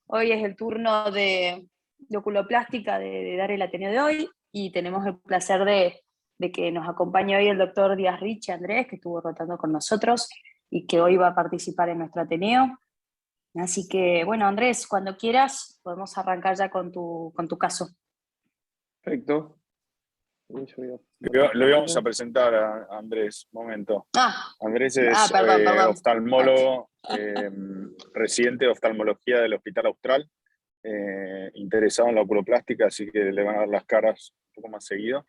Hoy es el turno de oculoplástica de dar el Ateneo de hoy y tenemos el placer de que nos acompañe hoy el doctor Díaz Ricci Andrés, que estuvo rotando con nosotros y que hoy va a participar en nuestro Ateneo. Así que, bueno, Andrés, cuando quieras podemos arrancar ya con tu caso. Perfecto. Lo íbamos a presentar a Andrés, momento. Andrés es perdón. oftalmólogo, residente de oftalmología del Hospital Austral, interesado en la oculoplástica, así que le van a dar las caras un poco más seguido.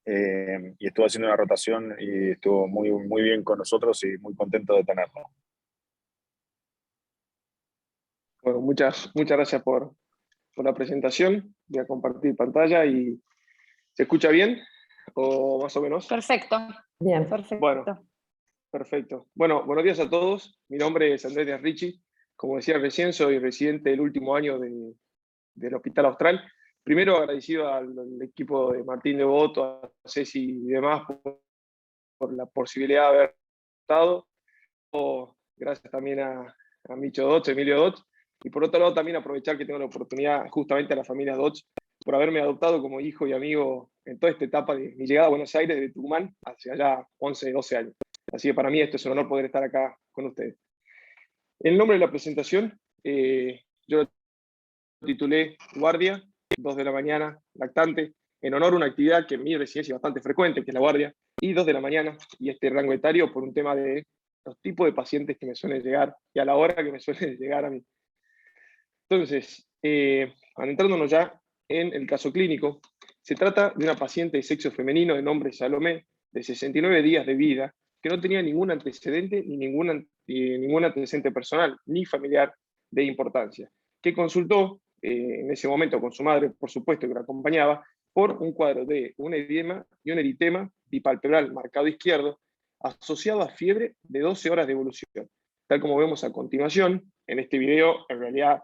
Y estuvo haciendo una rotación y estuvo muy, muy bien con nosotros y muy contento de tenerlo. Bueno, muchas gracias por la presentación. Voy a compartir pantalla y ¿se escucha bien? ¿O más o menos? Perfecto. Bien. Perfecto. Bueno, perfecto. Bueno, buenos días a todos. Mi nombre es Andrés Díaz Ricci. Como decía recién, soy residente del último año del Hospital Austral. Primero agradecido al equipo de Martín de Boto, a Ceci y demás por la posibilidad de haber estado. Gracias también a Micho Dodge, Emilio Dodge. Y por otro lado también aprovechar que tengo la oportunidad justamente a la familia Dodge por haberme adoptado como hijo y amigo en toda esta etapa de mi llegada a Buenos Aires de Tucumán hace ya 11, 12 años. Así que para mí esto es un honor poder estar acá con ustedes. El nombre de la presentación, yo lo titulé Guardia, 2 de la mañana, lactante, en honor a una actividad que en mi residencia es bastante frecuente, que es la guardia, y 2 de la mañana, y este rango etario por un tema de los tipos de pacientes que me suelen llegar y a la hora que me suelen llegar a mí. Entonces, adentrándonos ya en el caso clínico, se trata de una paciente de sexo femenino de nombre Salomé, de 69 días de vida, que no tenía ningún antecedente ni ningún antecedente personal ni familiar de importancia, que consultó en ese momento con su madre, por supuesto, que la acompañaba, por un cuadro de un edema y un eritema bipalpebral marcado izquierdo, asociado a fiebre de 12 horas de evolución. Tal como vemos a continuación, en este video, en realidad,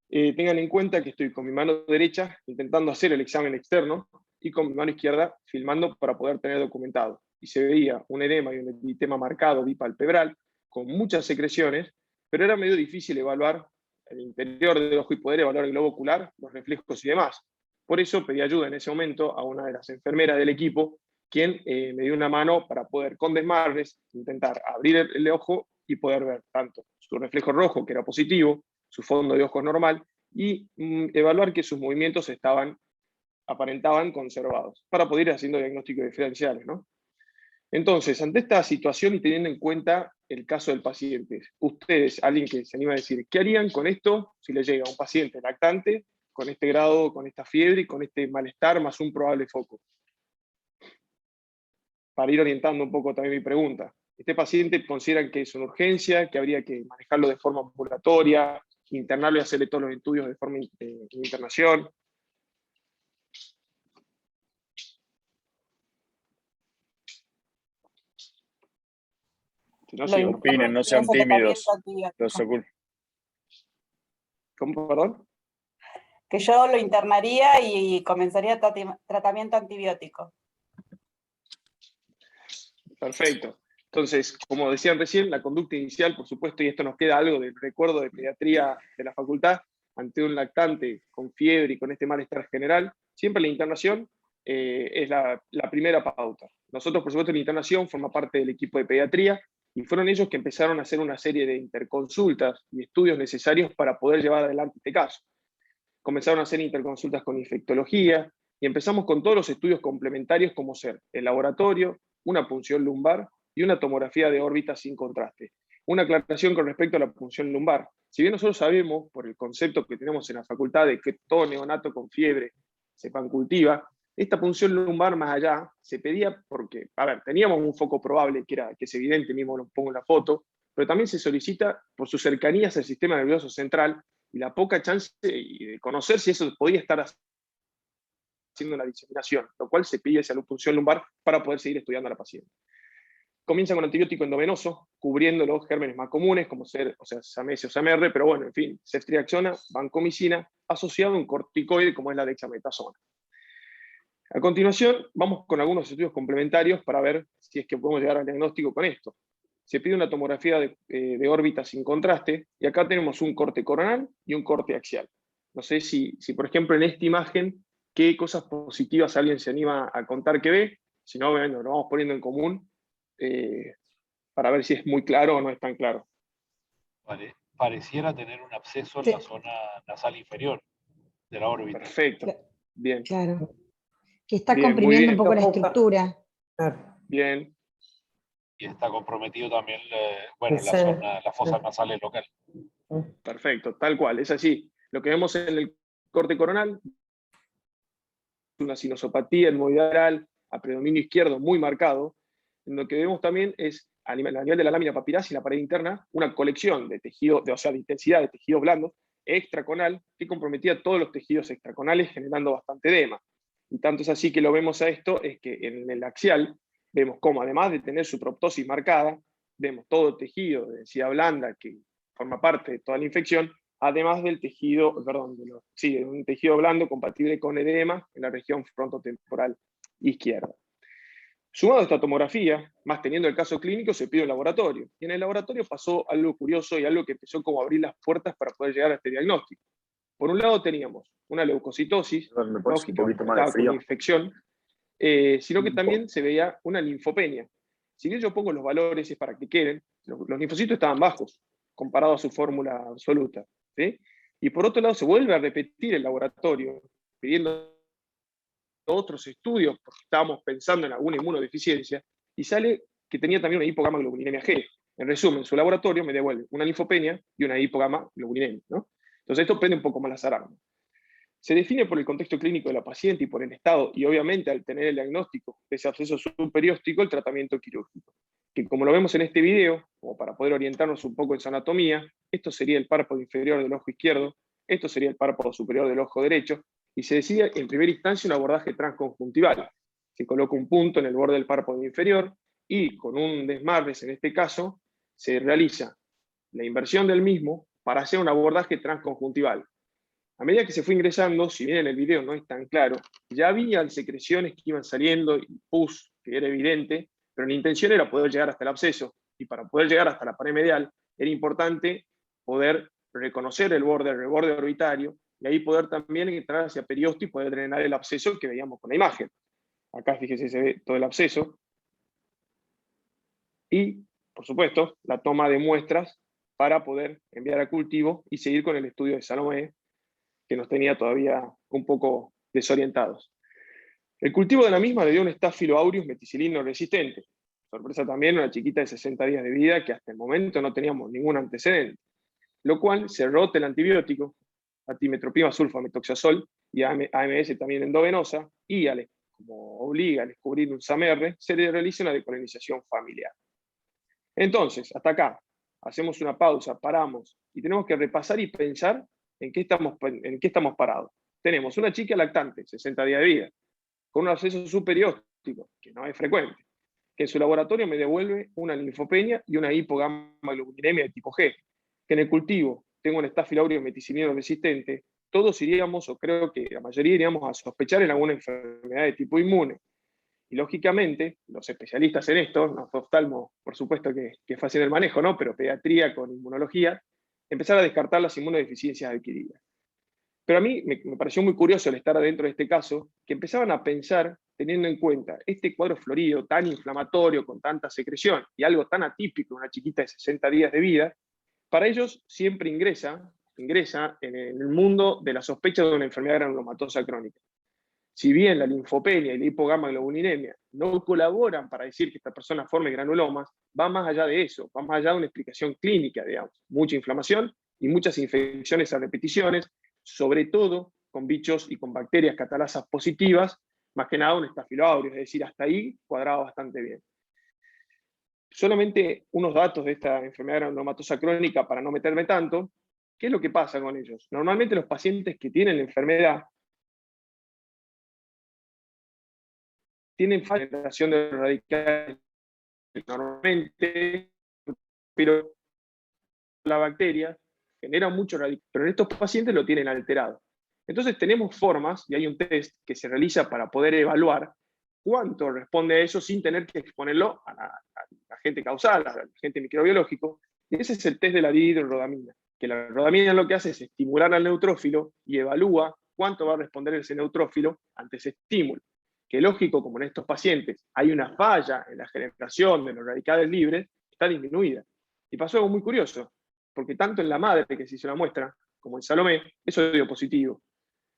tengan en cuenta que estoy con mi mano derecha intentando hacer el examen externo y con mi mano izquierda filmando para poder tener documentado. Y se veía un edema y un eritema marcado bipalpebral con muchas secreciones, pero era medio difícil evaluar el interior del ojo y poder evaluar el globo ocular, los reflejos y demás. Por eso pedí ayuda en ese momento a una de las enfermeras del equipo, quien me dio una mano para poder con desmarres intentar abrir el ojo y poder ver tanto su reflejo rojo, que era positivo, su fondo de ojos normal, y evaluar que sus movimientos aparentaban conservados, para poder ir haciendo diagnósticos diferenciales, ¿no? Entonces, ante esta situación y teniendo en cuenta el caso del paciente, ustedes, alguien que se anima a decir, ¿qué harían con esto si le llega a un paciente lactante con este grado, con esta fiebre y con este malestar más un probable foco? Para ir orientando un poco también mi pregunta. ¿Este paciente consideran que es una urgencia, que habría que manejarlo de forma ambulatoria, internarlo y hacerle todos los estudios de forma de internación? Si no, sigo. Opinen, no sean tímidos. ¿Cómo, perdón? Que yo lo internaría y comenzaría tratamiento antibiótico. Perfecto. Entonces, como decían recién, la conducta inicial, por supuesto, y esto nos queda algo del recuerdo de pediatría de la facultad, ante un lactante con fiebre y con este malestar general, siempre la internación es la primera pauta. Nosotros, por supuesto, la internación forma parte del equipo de pediatría y fueron ellos que empezaron a hacer una serie de interconsultas y estudios necesarios para poder llevar adelante este caso. Comenzaron a hacer interconsultas con infectología y empezamos con todos los estudios complementarios como ser el laboratorio, una punción lumbar y una tomografía de órbita sin contraste. Una aclaración con respecto a la punción lumbar. Si bien nosotros sabemos, por el concepto que tenemos en la facultad de que todo neonato con fiebre se pancultiva, esta punción lumbar más allá se pedía porque, a ver, teníamos un foco probable que es evidente, mismo lo pongo en la foto, pero también se solicita por sus cercanías al sistema nervioso central y la poca chance de conocer si eso podía estar haciendo una diseminación, lo cual se pide esa punción lumbar para poder seguir estudiando a la paciente. Comienza con antibiótico endovenoso, cubriendo los gérmenes más comunes, como SAMS o SAMR, pero bueno, en fin, ceftriaxona, vancomicina, asociado a un corticoide como es la dexametasona. A continuación, vamos con algunos estudios complementarios para ver si es que podemos llegar al diagnóstico con esto. se pide una tomografía de órbita sin contraste, y acá tenemos un corte coronal y un corte axial. No sé si por ejemplo, en esta imagen, qué cosas positivas alguien se anima a contar que ve. Si no, bueno, lo vamos poniendo en común para ver si es muy claro o no es tan claro. Pareciera tener un absceso en Sí. la zona nasal inferior de la órbita. Perfecto. Bien. Claro. Que está Bien, muy comprimiendo bien. un poco la Ocupa. estructura. Claro. Bien. Y está comprometido también, Ese- la fosa nasal local. Perfecto, tal cual, es así. Lo que vemos en el corte coronal, una sinosopatía en movilidad a predominio izquierdo muy marcado. Lo que vemos también es, a nivel de la lámina papilar y la pared interna, una colección de tejido, de intensidad de tejidos blandos extraconal que comprometía todos los tejidos extraconales, generando bastante edema. Y tanto es así que lo vemos a esto, es que en el axial vemos cómo, además de tener su proptosis marcada, vemos todo el tejido de densidad blanda que forma parte de toda la infección, además del tejido, de un tejido blando compatible con edema en la región frontotemporal izquierda. Sumado a esta tomografía, más teniendo el caso clínico, se pide un laboratorio. Y en el laboratorio pasó algo curioso y algo que empezó como a abrir las puertas para poder llegar a este diagnóstico. Por un lado teníamos una leucocitosis, ¿Me pones un lógica, poquito más estaba de con frío? infección, sino que también se veía una linfopenia. Si bien yo pongo los valores es para que queden, los linfocitos estaban bajos comparado a su fórmula absoluta, ¿sí? Y por otro lado se vuelve a repetir el laboratorio pidiendo otros estudios porque estábamos pensando en alguna inmunodeficiencia y sale que tenía también una hipogamaglobulinemia G. En resumen, su laboratorio me devuelve una linfopenia y una hipogamaglobulinemia, ¿no? Entonces esto prende un poco más las alarmas. Se define por el contexto clínico de la paciente y por el estado, y obviamente al tener el diagnóstico de ese absceso subperióstico, el tratamiento quirúrgico. Que como lo vemos en este video, como para poder orientarnos un poco en su anatomía, esto sería el párpado inferior del ojo izquierdo, esto sería el párpado superior del ojo derecho, y se decide en primera instancia un abordaje transconjuntival. Se coloca un punto en el borde del párpado inferior y con un desmarres, en este caso, se realiza la inversión del mismo para hacer un abordaje transconjuntival. A medida que se fue ingresando, si bien en el video no es tan claro, ya habían secreciones que iban saliendo y pus, que era evidente, pero la intención era poder llegar hasta el absceso, y para poder llegar hasta la pared medial era importante poder reconocer el reborde orbitario, y ahí poder también entrar hacia periosto y poder drenar el absceso que veíamos con la imagen. Acá fíjese, se ve todo el absceso. Y, por supuesto, la toma de muestras para poder enviar a cultivo y seguir con el estudio de Salomé, que nos tenía todavía un poco desorientados. El cultivo de la misma le dio un Staphylo aureus meticilino resistente. Sorpresa también, una chiquita de 60 días de vida que hasta el momento no teníamos ningún antecedente. Lo cual se rota el antibiótico, atimetropima sulfametoxazol y AMS también endovenosa, y como obliga a descubrir un SAMR, se le realiza una decolonización familiar. Entonces, hasta acá, hacemos una pausa, paramos, y tenemos que repasar y pensar en qué estamos parados. Tenemos una chica lactante, 60 días de vida, con un absceso subperióstico, que no es frecuente, que en su laboratorio me devuelve una linfopenia y una hipogamaglobulinemia de tipo G, que en el cultivo tengo un Staphylo aureus meticilino resistente, todos iríamos, o creo que la mayoría iríamos a sospechar en alguna enfermedad de tipo inmune. Y lógicamente, los especialistas en esto, los oftalmos, por supuesto que hacen el manejo, ¿no? Pero pediatría con inmunología, empezar a descartar las inmunodeficiencias adquiridas. Pero a mí me pareció muy curioso el estar adentro de este caso, que empezaban a pensar, teniendo en cuenta este cuadro florido tan inflamatorio, con tanta secreción, y algo tan atípico, una chiquita de 60 días de vida, para ellos siempre ingresa en el mundo de la sospecha de una enfermedad granulomatosa crónica. Si bien la linfopenia y la hipogamaglobulinemia no colaboran para decir que esta persona forme granulomas, va más allá de eso, va más allá de una explicación clínica, digamos. Mucha inflamación y muchas infecciones a repeticiones, sobre todo con bichos y con bacterias catalasas positivas, más que nada un Staphylo aureus, es decir, hasta ahí cuadraba bastante bien. Solamente unos datos de esta enfermedad granulomatosa crónica para no meterme tanto. ¿Qué es lo que pasa con ellos? Normalmente los pacientes que tienen la enfermedad tienen generación de radicales normalmente, pero la bacteria genera mucho radical, pero en estos pacientes lo tienen alterado. Entonces tenemos formas, y hay un test que se realiza para poder evaluar cuánto responde a eso sin tener que exponerlo a la agente causal, al agente microbiológico, y ese es el test de la dihidrorodamina, que la rodamina lo que hace es estimular al neutrófilo y evalúa cuánto va a responder ese neutrófilo ante ese estímulo. Que lógico, como en estos pacientes hay una falla en la generación de los radicales libres, está disminuida. Y pasó algo muy curioso, porque tanto en la madre que se hizo la muestra, como en Salomé, eso dio positivo.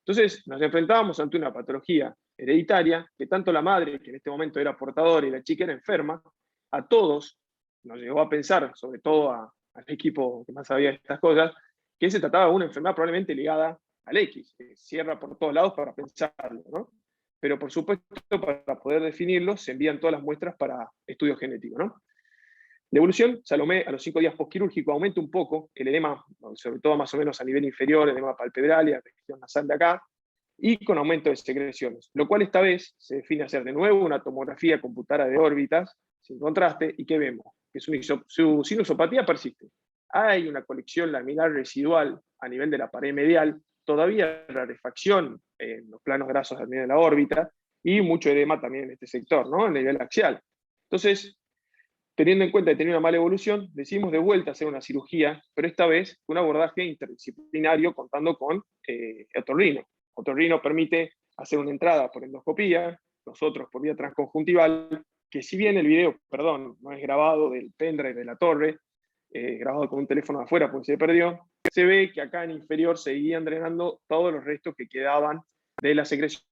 Entonces nos enfrentábamos ante una patología hereditaria, que tanto la madre, que en este momento era portadora, y la chica era enferma, a todos nos llevó a pensar, sobre todo al equipo que más sabía de estas cosas, que se trataba de una enfermedad probablemente ligada al X, que cierra por todos lados para pensarlo, ¿no? Pero por supuesto, para poder definirlo, se envían todas las muestras para estudio genético, ¿no? De evolución, Salomé a los 5 días postquirúrgico aumenta un poco el edema, sobre todo más o menos a nivel inferior, edema palpebral y a región nasal de acá, y con aumento de secreciones, lo cual esta vez se define hacer de nuevo una tomografía computada de órbitas, sin contraste, y ¿qué vemos? Que su sinusopatía persiste. Hay una colección laminar residual a nivel de la pared medial, todavía rarefacción en los planos grasos al medio de la órbita, y mucho edema también en este sector, ¿no? A nivel axial. Entonces, teniendo en cuenta que tenía una mala evolución, decidimos de vuelta hacer una cirugía, pero esta vez un abordaje interdisciplinario contando con otorrino. Otorrino permite hacer una entrada por endoscopía, nosotros por vía transconjuntival, que si bien el video, perdón, no es grabado del pendrive de la torre, grabado con un teléfono de afuera porque se perdió, se ve que acá en inferior seguían drenando todos los restos que quedaban de la secreción.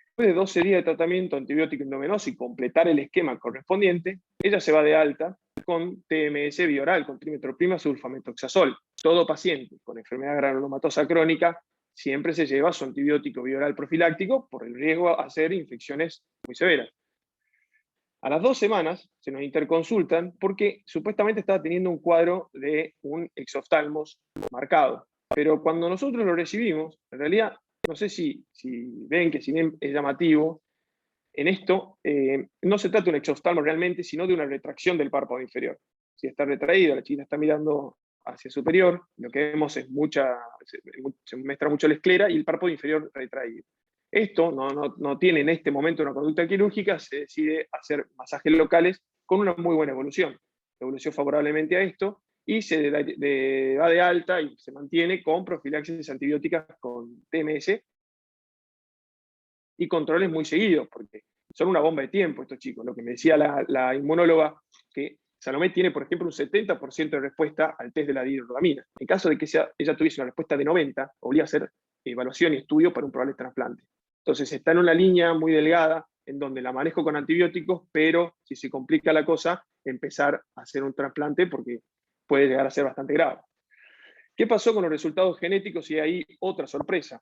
Después de 12 días de tratamiento antibiótico endovenoso y completar el esquema correspondiente, ella se va de alta con TMS bioral, con trimetroprima sulfametoxazol. Todo paciente con enfermedad granulomatosa crónica siempre se lleva su antibiótico bioral profiláctico por el riesgo a hacer infecciones muy severas. A las 2 semanas se nos interconsultan porque supuestamente estaba teniendo un cuadro de un exoftalmos marcado. Pero cuando nosotros lo recibimos, en realidad, no sé si ven que si bien es llamativo, en esto no se trata de un exoftalmo realmente, sino de una retracción del párpado inferior. Si está retraído, la chica está mirando hacia superior, lo que vemos es se muestra mucho la esclera y el párpado inferior retraído. Esto no tiene en este momento una conducta quirúrgica, se decide hacer masajes locales con una muy buena evolución. Evolución favorablemente a esto y se va de alta y se mantiene con profilaxis antibióticas con TMS y controles muy seguidos, porque son una bomba de tiempo estos chicos. Lo que me decía la inmunóloga, que Salomé tiene, por ejemplo, un 70% de respuesta al test de la dihidrorodamina. En caso de que ella tuviese una respuesta de 90, obliga a hacer evaluación y estudio para un probable trasplante. Entonces está en una línea muy delgada, en donde la manejo con antibióticos, pero si se complica la cosa, empezar a hacer un trasplante porque puede llegar a ser bastante grave. ¿Qué pasó con los resultados genéticos? Y ahí otra sorpresa.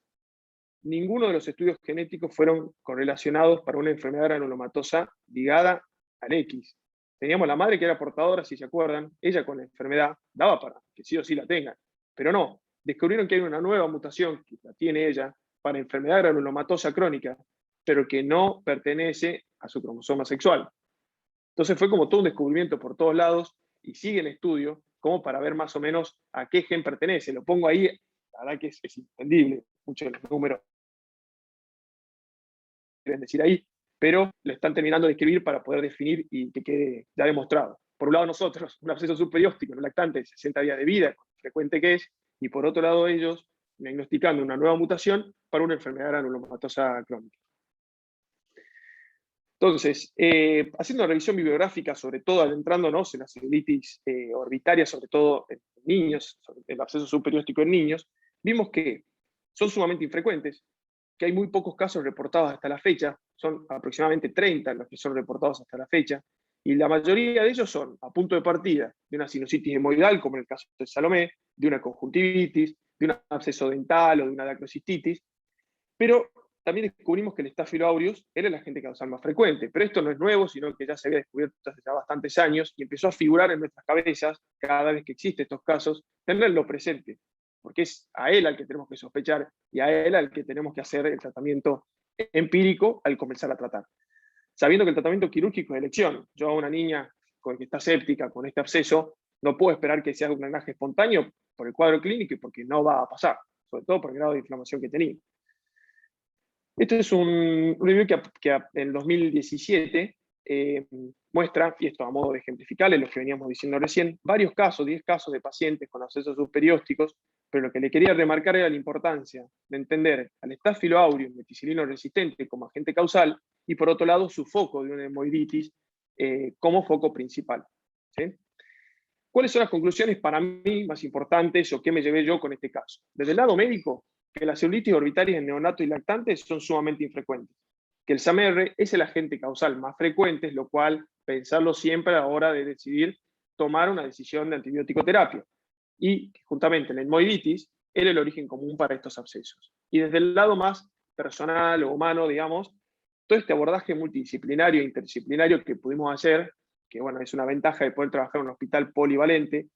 Ninguno de los estudios genéticos fueron correlacionados para una enfermedad granulomatosa ligada al X. Teníamos la madre que era portadora, si se acuerdan, ella con la enfermedad daba para que sí o sí la tengan, pero no, descubrieron que hay una nueva mutación que la tiene ella para enfermedad granulomatosa crónica, pero que no pertenece a su cromosoma sexual. Entonces fue como todo un descubrimiento por todos lados y sigue en estudio como para ver más o menos a qué gen pertenece. Lo pongo ahí, la verdad que es entendible, muchos de los números quieren decir ahí, pero lo están terminando de escribir para poder definir y que quede ya demostrado. Por un lado nosotros, un absceso subperióstico en un lactante de 60 días de vida, frecuente que es, y por otro lado ellos diagnosticando una nueva mutación para una enfermedad granulomatosa crónica. Entonces, haciendo una revisión bibliográfica, sobre todo adentrándonos en la celulitis orbitaria, sobre todo en niños, sobre el absceso subperióstico en niños, vimos que son sumamente infrecuentes, que hay muy pocos casos reportados hasta la fecha, son aproximadamente 30 los que son reportados hasta la fecha, y la mayoría de ellos son a punto de partida de una sinusitis hemoidal, como en el caso de Salomé, de una conjuntivitis, de un absceso dental o de una dacrocistitis, pero también descubrimos que el Staphylo aureus era el agente causal más frecuente, pero esto no es nuevo, sino que ya se había descubierto hace ya bastantes años y empezó a figurar en nuestras cabezas cada vez que existen estos casos, tenerlo presente, porque es a él al que tenemos que sospechar y a él al que tenemos que hacer el tratamiento empírico al comenzar a tratar. Sabiendo que el tratamiento quirúrgico es elección, yo a una niña que está séptica con este absceso, no puedo esperar que sea un drenaje espontáneo por el cuadro clínico y porque no va a pasar, sobre todo por el grado de inflamación que tenía. Este es un review que en 2017 muestra, y esto a modo de ejemplificar, es lo que veníamos diciendo recién, varios casos, 10 casos de pacientes con accesos subperiósticos, pero lo que le quería remarcar era la importancia de entender al Staphylo aureus meticilino resistente como agente causal, y por otro lado su foco de una hemorroiditis como foco principal. ¿Sí? ¿Cuáles son las conclusiones para mí más importantes o qué me llevé yo con este caso? Desde el lado médico, que las celulitis orbitarias en neonatos y lactantes son sumamente infrecuentes, que el SAMR es el agente causal más frecuente, lo cual pensarlo siempre a la hora de decidir tomar una decisión de antibiótico-terapia, y que justamente la hemorroiditis era el origen común para estos abscesos. Y desde el lado más personal o humano, digamos, todo este abordaje multidisciplinario e interdisciplinario que pudimos hacer, que bueno, es una ventaja de poder trabajar en un hospital polivalente,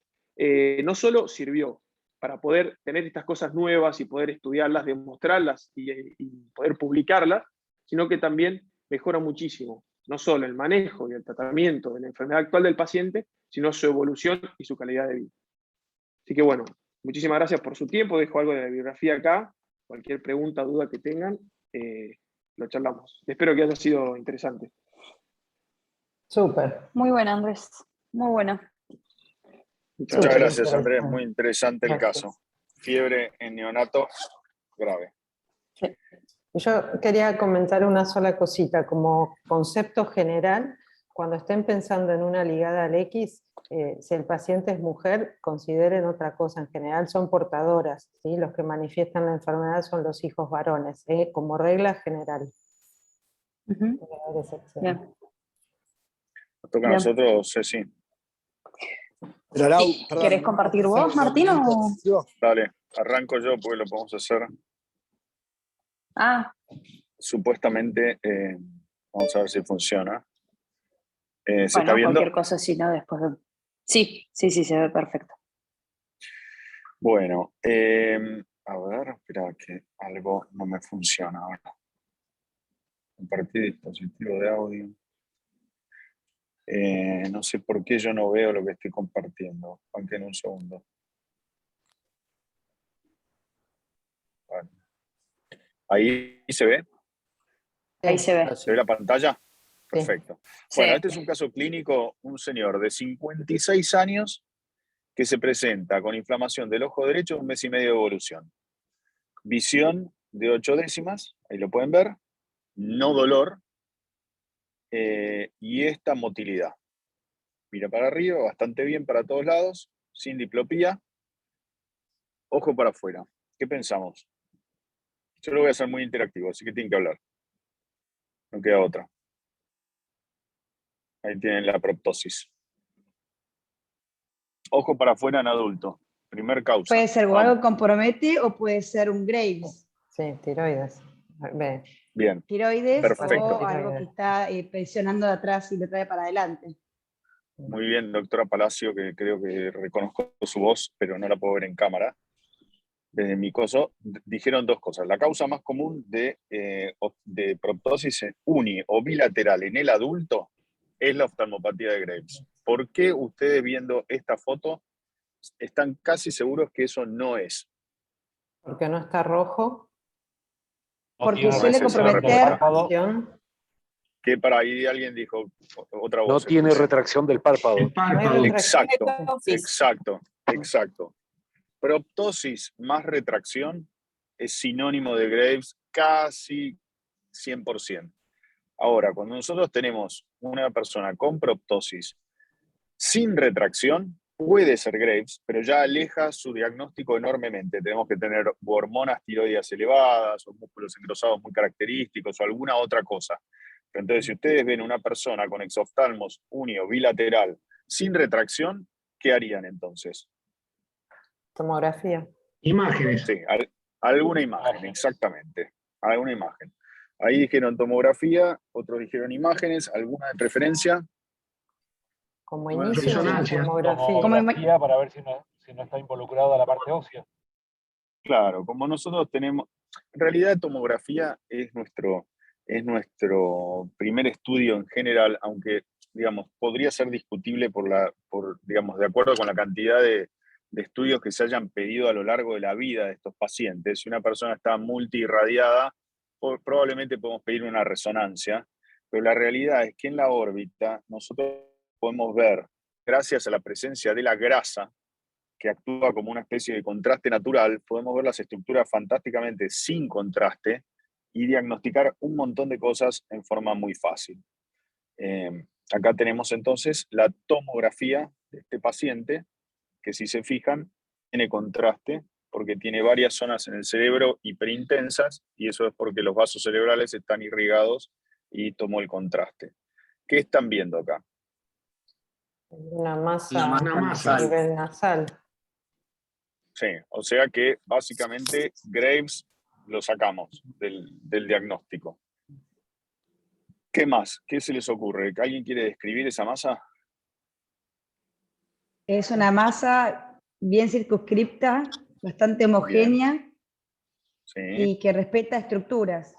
no solo sirvió para poder tener estas cosas nuevas y poder estudiarlas, demostrarlas y poder publicarlas, sino que también mejora muchísimo, no solo el manejo y el tratamiento de la enfermedad actual del paciente, sino su evolución y su calidad de vida. Así que bueno, muchísimas gracias por su tiempo, dejo algo de la bibliografía acá, cualquier pregunta, duda que tengan, lo charlamos. Espero que haya sido interesante. Súper. Muy buena, Andrés. Muy buena. Muchas Muchas Súper gracias, Andrés. interesante. Muy interesante el Gracias. caso. Fiebre en neonato grave. Yo quería comentar una sola cosita, como concepto general, cuando estén pensando en una ligada al X, si el paciente es mujer, consideren otra cosa, en general son portadoras, ¿sí? Los que manifiestan la enfermedad son los hijos varones, como regla general. Ujú. Puede haber excepciones. Bien. Nos toca a Bien. nosotros, Ceci. Pero Lau, Sí. perdón, ¿Querés ¿no compartir podemos vos, hacer Martín? movimiento O... excesivo? Dale, arranco yo porque lo podemos hacer Ah, supuestamente. Vamos a ver si funciona. ¿Se está bueno, viendo? cualquier cosa, si no, después. Sí, se ve perfecto. Bueno, a ver, espera que algo no me funciona ahora. Compartir dispositivo de audio. No sé por qué yo no veo lo que estoy compartiendo. Aunque en un segundo. Bueno. ¿Ahí se ve? Ahí se ve. ¿Se ve la pantalla? Perfecto. Sí. Bueno, este es un caso clínico, un señor de 56 años que se presenta con inflamación del ojo derecho, 1 mes y medio de evolución. Visión de 8 décimas, ahí lo pueden ver, no dolor, y esta motilidad. Mira para arriba, bastante bien para todos lados, sin diplopía, ojo para afuera. ¿Qué pensamos? Yo lo voy a hacer muy interactivo, así que tienen que hablar. No queda otra. Ahí tienen la proptosis. Ojo para afuera en adulto. Primer causa. Puede ser o Vamos. algo compromete o puede ser un Graves. Sí, tiroides. Ve. Bien. Tiroides Perfecto. o algo que está presionando de atrás y le trae para adelante. Muy bien, doctora Palacio, que creo que reconozco su voz, pero no la puedo ver en cámara. Desde mi coso, dijeron dos cosas. La causa más común de proptosis uni o bilateral en el adulto es la oftalmopatía de Graves. ¿Por qué ustedes viendo esta foto están casi seguros que eso no es? Porque no está rojo. No Porque tiene suele retracción retracción del comprometer. párpado. Que para ahí alguien dijo otra voz. No tiene retracción del párpado. No hay retracción. Exacto. Proptosis más retracción es sinónimo de Graves casi 100%. Ahora, cuando nosotros tenemos una persona con proptosis sin retracción, puede ser Graves, pero ya aleja su diagnóstico enormemente. Tenemos que tener hormonas tiroideas elevadas, o músculos engrosados muy característicos, o alguna otra cosa. Entonces, si ustedes ven una persona con exoftalmos uni o bilateral sin retracción, ¿qué harían entonces? Tomografía. Imágenes. Sí, alguna imagen, exactamente. Alguna imagen. Ahí dijeron tomografía, otros dijeron imágenes, ¿alguna de preferencia? Como Bueno, inicio, resonancia. tomografía. Tomografía para ver si no está involucrada la parte ósea. Claro, como nosotros tenemos, en realidad tomografía es nuestro primer estudio en general, aunque, digamos, podría ser discutible digamos, de acuerdo con la cantidad de estudios que se hayan pedido a lo largo de la vida de estos pacientes. Si una persona está multiirradiada, probablemente podemos pedir una resonancia, pero la realidad es que en la órbita nosotros podemos ver, gracias a la presencia de la grasa, que actúa como una especie de contraste natural, podemos ver las estructuras fantásticamente sin contraste y diagnosticar un montón de cosas en forma muy fácil. Acá tenemos entonces la tomografía de este paciente, que si se fijan, tiene contraste porque tiene varias zonas en el cerebro hiperintensas, y eso es porque los vasos cerebrales están irrigados y tomó el contraste. ¿Qué están viendo acá? Una masa Una masa. a nivel nasal. Sí, o sea que básicamente Graves lo sacamos del diagnóstico. ¿Qué más? ¿Qué se les ocurre? ¿Alguien quiere describir esa masa? Es una masa bien circunscripta, bastante homogénea Sí, y que respeta estructuras.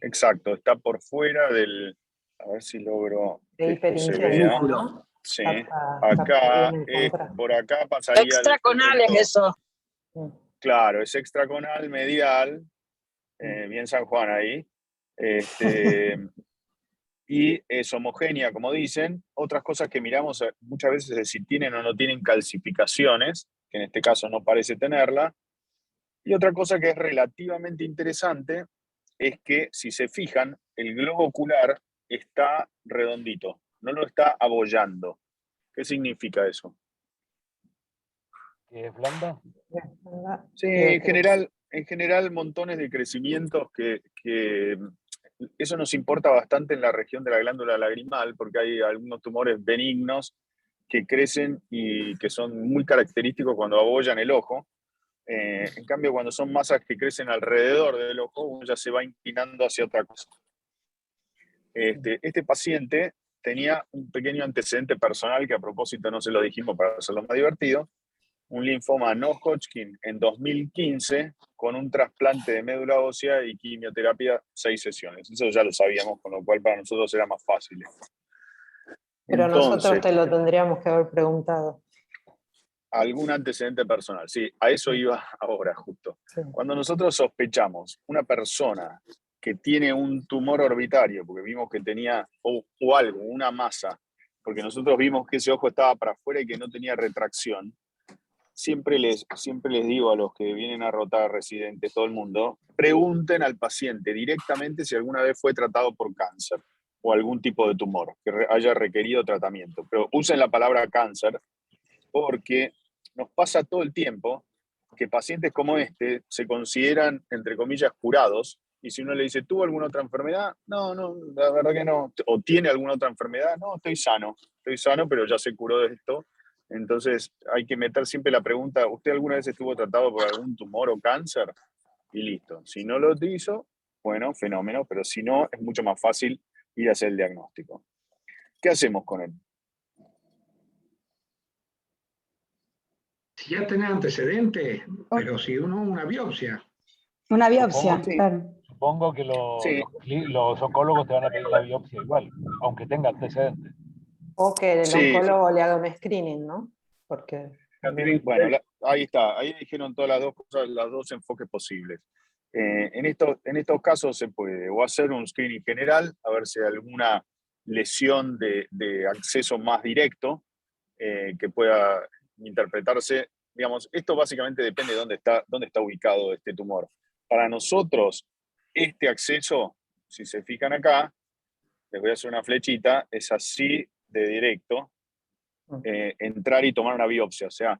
exacto. Está por fuera del... A ver si logro De que esto se hiperintensa, vea. ¿no? Sí. Capta Acá, bien el contraste. por acá pasaría el Extraconal es efecto- eso. Claro, es extraconal, medial, bien San Juan ahí. Y es homogénea, como dicen. Otras cosas que miramos muchas veces es si tienen o no tienen calcificaciones, que en este caso no parece tenerla. Y otra cosa que es relativamente interesante es que, si se fijan, el globo ocular está redondito, no lo está abollando. ¿Qué significa eso? ¿Que es blanda? Sí, en general montones de crecimientos que eso nos importa bastante en la región de la glándula lagrimal, porque hay algunos tumores benignos que crecen y que son muy característicos cuando abollan el ojo. En cambio, cuando son masas que crecen alrededor del ojo, uno ya se va inclinando hacia otra cosa. Este paciente tenía un pequeño antecedente personal que, a propósito, no se lo dijimos para hacerlo más divertido: un linfoma no Hodgkin en 2015 con un trasplante de médula ósea y quimioterapia 6 sesiones. Eso ya lo sabíamos, con lo cual para nosotros era más fácil. Pero nosotros Entonces, te lo tendríamos que haber preguntado. algún antecedente personal. Sí, a eso iba ahora justo. Sí. Cuando nosotros sospechamos una persona que tiene un tumor orbitario, porque vimos que tenía, o algo, una masa, porque nosotros vimos que ese ojo estaba para afuera y que no tenía retracción, siempre les digo a los que vienen a rotar residentes, todo el mundo, pregunten al paciente directamente si alguna vez fue tratado por cáncer o algún tipo de tumor que haya requerido tratamiento. Pero usen la palabra cáncer, porque nos pasa todo el tiempo que pacientes como este se consideran, entre comillas, curados, y si uno le dice, ¿tuvo alguna otra enfermedad? No, la verdad que no. ¿O tiene alguna otra enfermedad? No, estoy sano, pero ya se curó de esto. Entonces hay que meter siempre la pregunta, ¿usted alguna vez estuvo tratado por algún tumor o cáncer? Y listo. Si no lo hizo, bueno, fenómeno, pero si no, es mucho más fácil ir a hacer el diagnóstico. ¿Qué hacemos con él? Si ya tenés antecedentes, pero si uno una biopsia. Una biopsia, Supongo, claro. supongo que los oncólogos te van a pedir la biopsia igual, aunque tenga antecedentes. O que el Sí. oncólogo le haga un screening, ¿no? Porque Bueno, ahí está, ahí dijeron todas las dos cosas, los dos enfoques posibles. En estos casos se puede o hacer un screening general, a ver si hay alguna lesión de acceso más directo que pueda interpretarse. Digamos, esto básicamente depende de dónde está ubicado este tumor. Para nosotros, este acceso, si se fijan acá, les voy a hacer una flechita, es así de directo. Entrar y tomar una biopsia, o sea,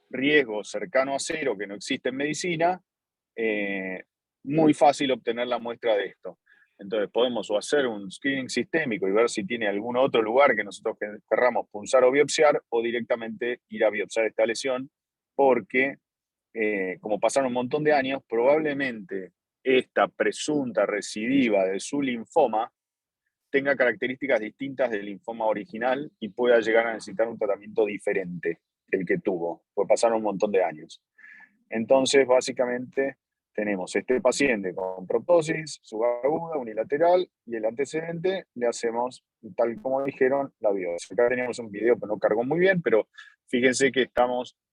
riesgo cercano a cero que no existe en medicina, muy fácil obtener la muestra de esto. Entonces podemos o hacer un screening sistémico y ver si tiene algún otro lugar que nosotros querramos punzar o biopsiar, o directamente ir a biopsiar esta lesión, porque como pasaron un montón de años, probablemente esta presunta recidiva de su linfoma tenga características distintas del linfoma original y pueda llegar a necesitar un tratamiento diferente que el que tuvo, pues pasaron un montón de años. Entonces, básicamente, tenemos este paciente con proptosis subaguda, unilateral, y el antecedente le hacemos, tal como dijeron, la biopsia. Acá teníamos un video que no cargó muy bien, pero fíjense que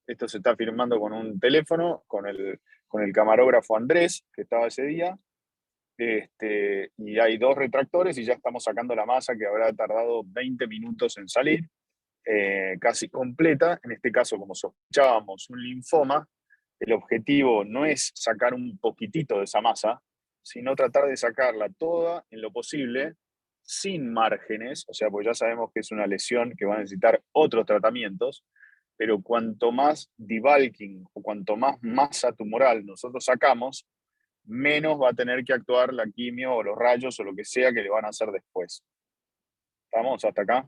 esto se está filmando con un teléfono, con el camarógrafo Andrés, que estaba ese día, y hay 2 retractores y ya estamos sacando la masa que habrá tardado 20 minutos en salir, casi completa. En este caso, como sospechábamos, un linfoma, el objetivo no es sacar un poquitito de esa masa, sino tratar de sacarla toda en lo posible, sin márgenes, o sea, pues ya sabemos que es una lesión que va a necesitar otros tratamientos, pero cuanto más debulking o cuanto más masa tumoral nosotros sacamos, menos va a tener que actuar la quimio o los rayos o lo que sea que le van a hacer después. ¿Estamos hasta acá?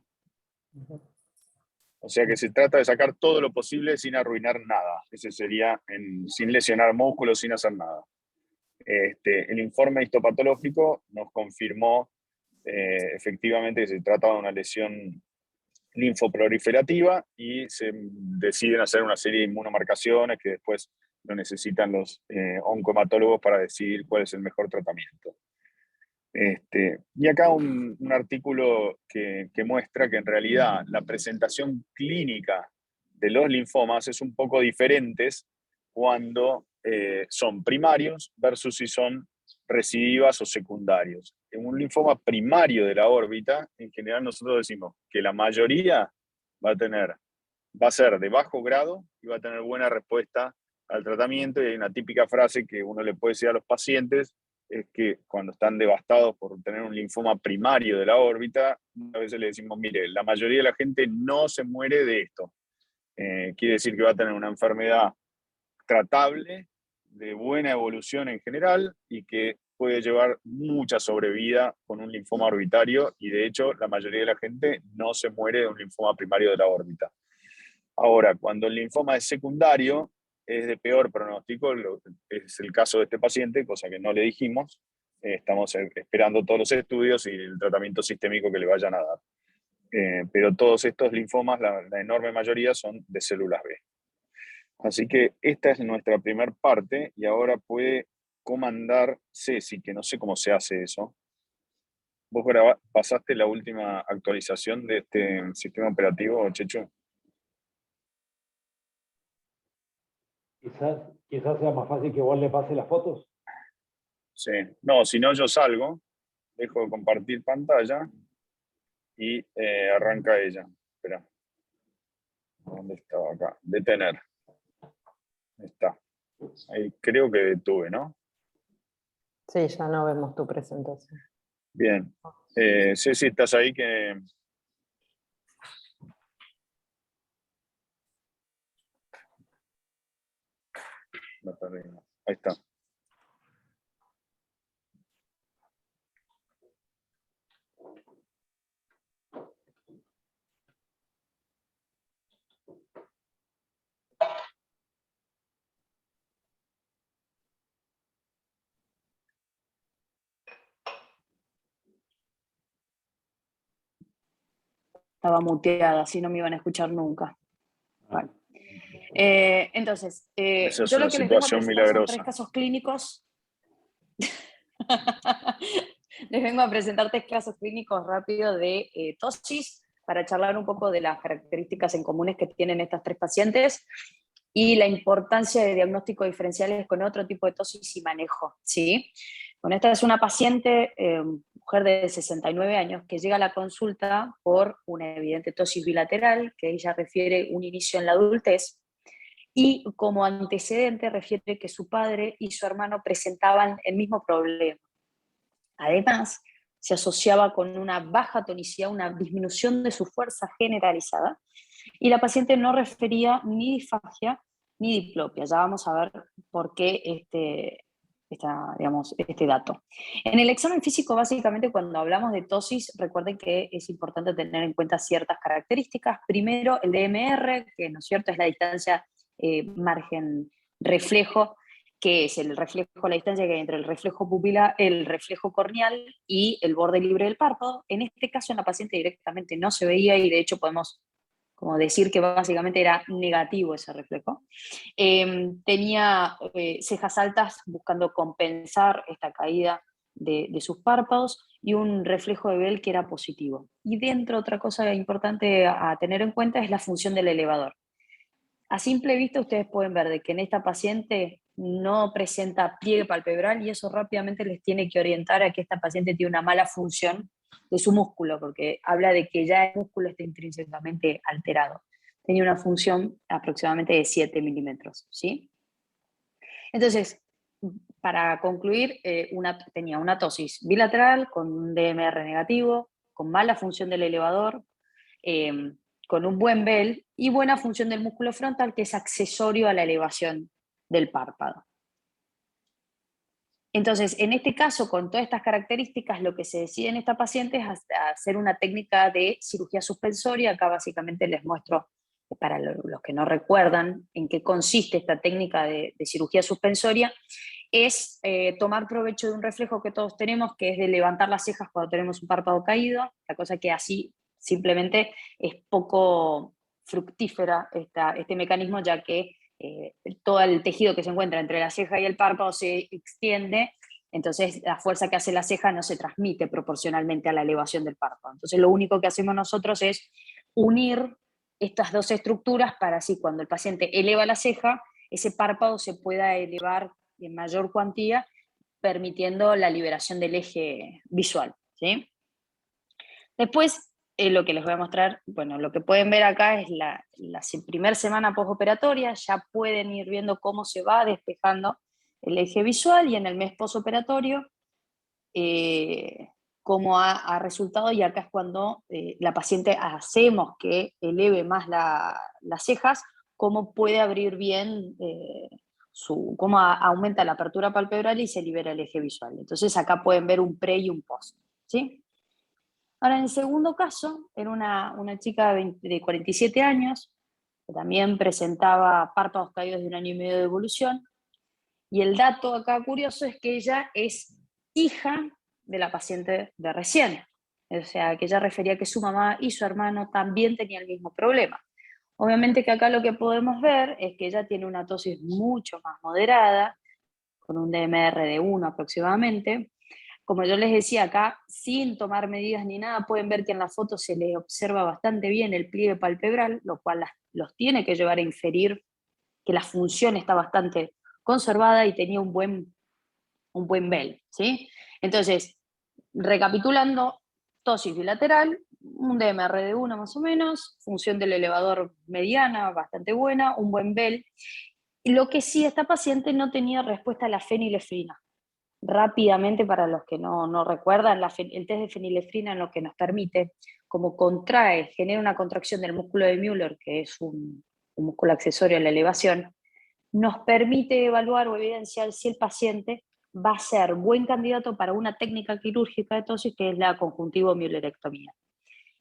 O sea que se trata de sacar todo lo posible sin arruinar nada. Ese sería sin lesionar músculos, sin hacer nada. El informe histopatológico nos confirmó efectivamente que se trataba de una lesión linfoproliferativa y se deciden hacer una serie de inmunomarcaciones que después lo necesitan los oncohematólogos para decidir cuál es el mejor tratamiento. Y acá un artículo que muestra que en realidad la presentación clínica de los linfomas es un poco diferente cuando son primarios versus si son recidivas o secundarios. En un linfoma primario de la órbita, en general nosotros decimos que la mayoría va a ser de bajo grado y va a tener buena respuesta al tratamiento, y hay una típica frase que uno le puede decir a los pacientes, es que cuando están devastados por tener un linfoma primario de la órbita, a veces le decimos, mire, la mayoría de la gente no se muere de esto. Quiere decir que va a tener una enfermedad tratable, de buena evolución en general, y que puede llevar mucha sobrevida con un linfoma orbitario, y de hecho la mayoría de la gente no se muere de un linfoma primario de la órbita. Ahora, cuando el linfoma es secundario, es de peor pronóstico, es el caso de este paciente, cosa que no le dijimos. Estamos esperando todos los estudios y el tratamiento sistémico que le vayan a dar. Pero todos estos linfomas, la enorme mayoría, son de células B. Así que esta es nuestra primera parte, y ahora puede comandar Ceci, que no sé cómo se hace eso. ¿Vos pasaste la última actualización de este sistema operativo, Chechu? Quizás sea más fácil que vos le pases las fotos. Sí. No, si no yo salgo, dejo de compartir pantalla y arranca ella. Espera. ¿Dónde estaba acá? Detener. Ahí está. Ahí creo que detuve, ¿no? Sí, ya no vemos tu presentación. Bien. Ceci, ¿estás ahí? Que... Ahí está. Estaba muteada, así no me iban a escuchar nunca. Bueno. Entonces, Esa es yo una lo que les vengo a situación presentar son 3 milagrosa. casos clínicos. Les vengo a presentar 3 casos clínicos rápidos de tosis, para charlar un poco de las características en comunes que tienen estas 3 pacientes y la importancia de diagnósticos diferenciales con otro tipo de tosis y manejo, ¿sí? Bueno, esta es una paciente, mujer de 69 años, que llega a la consulta por una evidente tosis bilateral, que ella refiere un inicio en la adultez, y como antecedente refiere que su padre y su hermano presentaban el mismo problema. Además, se asociaba con una baja tonicidad, una disminución de su fuerza generalizada, y la paciente no refería ni disfagia ni diplopia. Ya vamos a ver por qué este dato. En el examen físico, básicamente, cuando hablamos de tosis, recuerden que es importante tener en cuenta ciertas características. Primero, el DMR, que, ¿no es cierto?, es la distancia margen reflejo, que es el reflejo, la distancia que hay entre el reflejo pupilar, el reflejo corneal y el borde libre del párpado. En este caso, en la paciente directamente no se veía, y de hecho podemos como decir que básicamente era negativo ese reflejo. Tenía cejas altas buscando compensar esta caída de sus párpados, y un reflejo de Bell que era positivo. Y dentro, otra cosa importante a tener en cuenta es la función del elevador. A simple vista ustedes pueden ver de que en esta paciente no presenta pliegue palpebral y eso rápidamente les tiene que orientar a que esta paciente tiene una mala función de su músculo, porque habla de que ya el músculo está intrínsecamente alterado. Tenía una función aproximadamente de 7 milímetros, ¿sí? Entonces, para concluir, tenía una tosis bilateral con un DMR negativo, con mala función del elevador, con un buen Bell y buena función del músculo frontal, que es accesorio a la elevación del párpado. Entonces, en este caso, con todas estas características, lo que se decide en esta paciente es hacer una técnica de cirugía suspensoria. Acá básicamente les muestro, para los que no recuerdan en qué consiste esta técnica de cirugía suspensoria, es tomar provecho de un reflejo que todos tenemos, que es de levantar las cejas cuando tenemos un párpado caído, la cosa que así simplemente es poco fructífera este mecanismo, ya que todo el tejido que se encuentra entre la ceja y el párpado se extiende, entonces la fuerza que hace la ceja no se transmite proporcionalmente a la elevación del párpado. Entonces lo único que hacemos nosotros es unir estas dos estructuras para así cuando el paciente eleva la ceja, ese párpado se pueda elevar en mayor cuantía, permitiendo la liberación del eje visual, ¿sí? Después, lo que les voy a mostrar, bueno, lo que pueden ver acá es la primera semana postoperatoria, ya pueden ir viendo cómo se va despejando el eje visual, y en el mes postoperatorio, cómo ha resultado, y acá es cuando la paciente hacemos que eleve más las cejas, cómo puede abrir bien, cómo aumenta la apertura palpebral y se libera el eje visual. Entonces acá pueden ver un pre y un post, ¿sí? Ahora, en el segundo caso, era una chica de 47 años, que también presentaba párpados caídos de 1 año y medio de evolución, y el dato acá curioso es que ella es hija de la paciente de recién, o sea, que ella refería que su mamá y su hermano también tenían el mismo problema. Obviamente que acá lo que podemos ver es que ella tiene una tosis mucho más moderada, con un DMR de 1 aproximadamente. Como yo les decía acá, sin tomar medidas ni nada, pueden ver que en la foto se le observa bastante bien el pliegue palpebral, lo cual los tiene que llevar a inferir que la función está bastante conservada y tenía un buen Bell, ¿sí? Entonces, recapitulando, tosis bilateral, un DMR de 1 más o menos, función del elevador mediana, bastante buena, un buen Bell. Y lo que sí, esta paciente no tenía respuesta a la fenilefrina. Rápidamente, para los que no recuerdan, el test de fenilefrina lo que nos permite, como genera una contracción del músculo de Müller, que es un músculo accesorio a la elevación, nos permite evaluar o evidenciar si el paciente va a ser buen candidato para una técnica quirúrgica de tosis, que es la conjuntivo-müllerectomía.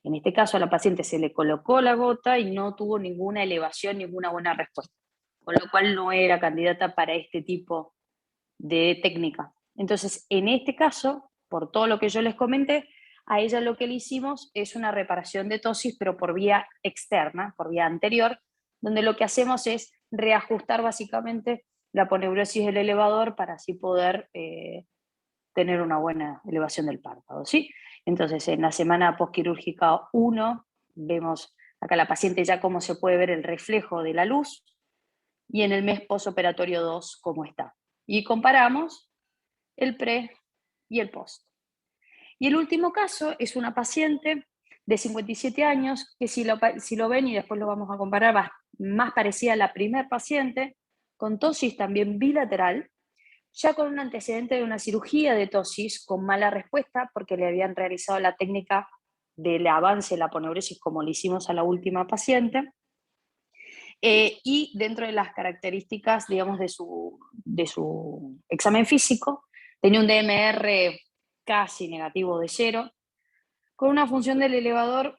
En este caso a la paciente se le colocó la gota y no tuvo ninguna elevación, ninguna buena respuesta, con lo cual no era candidata para este tipo de técnica. Entonces, en este caso, por todo lo que yo les comenté, a ella lo que le hicimos es una reparación de tosis, pero por vía externa, por vía anterior, donde lo que hacemos es reajustar básicamente la aponeurosis del elevador para así poder tener una buena elevación del párpado, ¿sí? Entonces, en la semana postquirúrgica 1, vemos acá la paciente ya cómo se puede ver el reflejo de la luz, y en el mes postoperatorio 2 cómo está. Y comparamos el pre y el post. Y el último caso es una paciente de 57 años, que si lo ven y después lo vamos a comparar, va más parecida a la primer paciente, con tosis también bilateral, ya con un antecedente de una cirugía de tosis con mala respuesta, porque le habían realizado la técnica del avance de la aponeurosis como le hicimos a la última paciente. Y dentro de las características, digamos, de su examen físico, tenía un DMR casi negativo de 0, con una función del elevador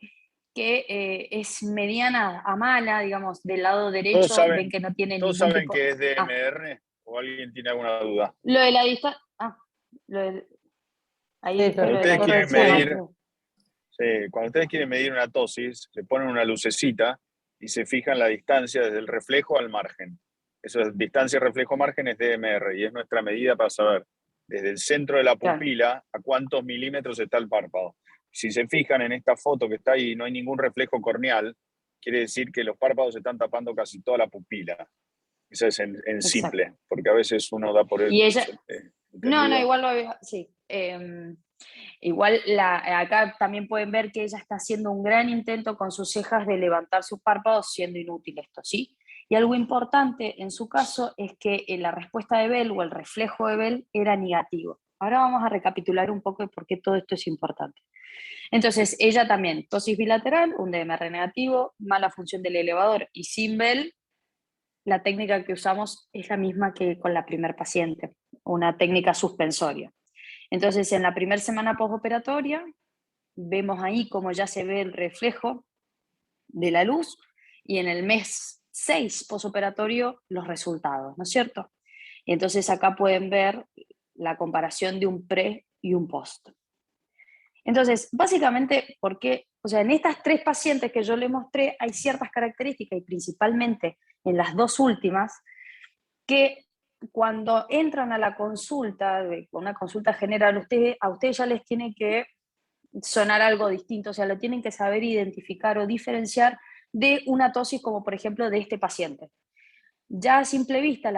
que es mediana a mala, digamos, del lado derecho ven que no tiene ¿Todos ningún saben tipo... qué es DMR? ¿O alguien tiene alguna duda? Lo de la distancia... ahí Sí, lo de la quieren distancia... medir, cuando ustedes quieren medir una tosis, le ponen una lucecita y se fijan la distancia desde el reflejo al margen. Eso es distancia, reflejo, margen, es DMR, y es nuestra medida para saber desde el centro de la pupila a cuántos milímetros está el párpado. Si se fijan en esta foto que está ahí, no hay ningún reflejo corneal, quiere decir que los párpados están tapando casi toda la pupila. Esa es en simple, porque a veces uno da por Y ella, no, entendido. igual lo había, sí. Igual acá también pueden ver que ella está haciendo un gran intento con sus cejas de levantar sus párpados, siendo inútil esto, ¿sí? Y algo importante en su caso es que la respuesta de Bell o el reflejo de Bell era negativo. Ahora vamos a recapitular un poco de por qué todo esto es importante. Entonces, ella también, tosis bilateral, un DMR negativo, mala función del elevador y sin Bell, la técnica que usamos es la misma que con la primer paciente, una técnica suspensoria. Entonces, en la primera semana postoperatoria, vemos ahí cómo ya se ve el reflejo de la luz, y en el mes 6 postoperatorio los resultados, ¿no es cierto? Y entonces acá pueden ver la comparación de un pre y un post. Entonces, básicamente, porque, o sea, en estas 3 pacientes que yo les mostré hay ciertas características, y principalmente en las 2 últimas, que cuando entran a la consulta, una consulta general, a ustedes ya les tiene que sonar algo distinto, o sea, lo tienen que saber identificar o diferenciar de una tosis como por ejemplo de este paciente. Ya a simple vista,